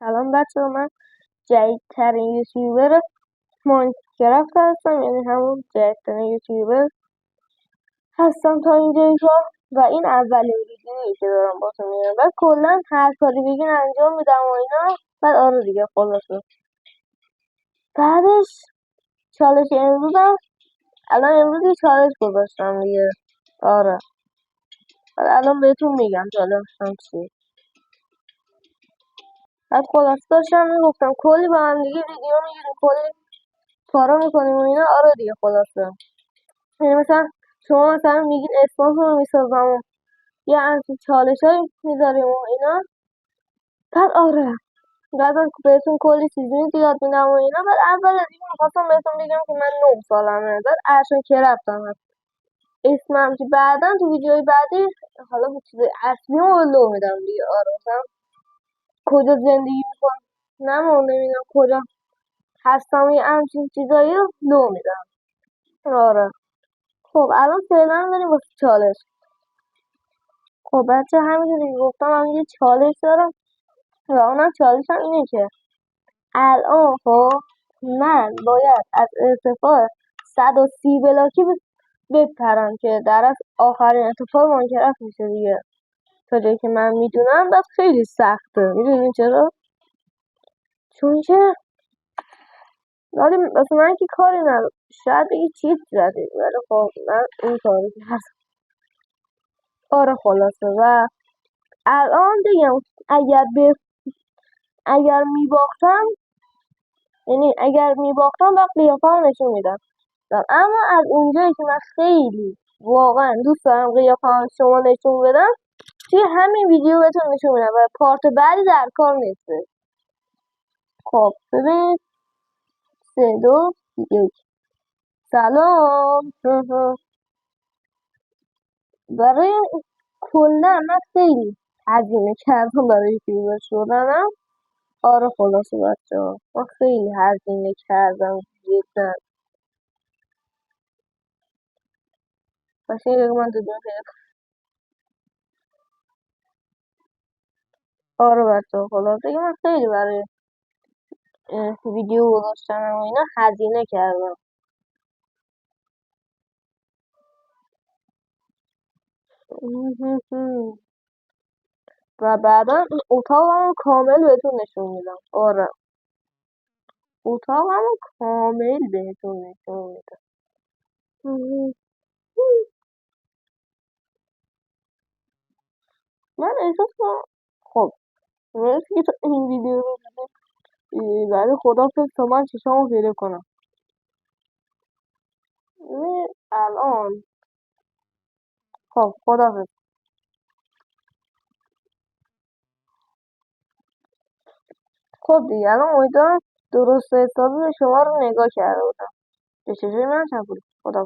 سلام بچه ها، من جدیدترین یوتیوبر ماینکرافت هستم، یعنی همون جدیدترین یوتیوبر هستم تا اینجای کار و این اولین ویدیویی که دارم باتون میگم و کلا هر کاری بگین انجام میدم و اینا. بعد آره دیگه خلاصه بعدش چالش امروزم الان امروز یه چالش گذاشتم دیگه. آره بعد الان بهتون میگم چالشم چیه. بعد خلاصه داشتم میگفتم کلی با هم دیگه ویدیو میگیریم، کلی کارا میکنیم و اینا. آره دیگه خلاصه یعنی مثلا شما مثلا میگین اسپانسر رو میسازم و یه همچین چالش هایی میذاریم و اینا. بعد آره بعد بهتون کلی چیزی یاد میدم و اینا. بعد اول از این میخواستم بهتون بگم که من 9 سالمه. بعد ارشد که رفتم هست اسمم که بعدا تو ویدیوهای بعدی حالا به چیز اصلی رو لو میدم دیگه. آره مثلا کجا زندگی میکنم نمیدونم کجا هستم و یه همچین چیزایی رو لو میدم. آره خب الان فعلا بریم واسه چالش. خب بچه همینجوری گفتم من یه چالش دارم و اونم چالشم اینه که الان خب من باید از ارتفاع 130 بلاکی بپرم که در از آخرین ارتفاع ماینکرافت میشه دیگه. تا جایی که من میدونم بس خیلی سخته. میدونین چرا؟ چون که ولی مثلا من که کاری ندارم، شاید بگی چیت زدی ولی خب من این کاری هست. آره خلاصه و الان بگم اگر میباختم، یعنی اگر میباختم وقت قیافه هم نشون میدم. اما از اونجایی که من خیلی واقعا دوست دارم قیافه هم شما نشون بدم، توی همین ویدیو بهتون نشون میدم و پارت بعدی در کار نیسته. خب ببینید 3 2 1 سلام. برای کلا من خیلی هزینه کردم برای یوتیوبر شدنم. آره خلاصه بچه ها من خیلی هزینه کردم جدا. پس این من دادم. آره بچه ها خلاصه من خیلی برای ویدیو گذاشتن و اینا هزینه کردم. و بعدا اتاقم کامل بهتون نشون میدم. آره اتاقم کامل بهتون نشون میدم. من احساس کنم خب مرسی که تو این ویدیو رو دیدید. بعد خدافظ تا من چشامو پیدا کنم. الان خب خدافظ. خب دیگه الان امیدوارم درست حسابی شما رو نگاه کرده بودم. به چشم من چند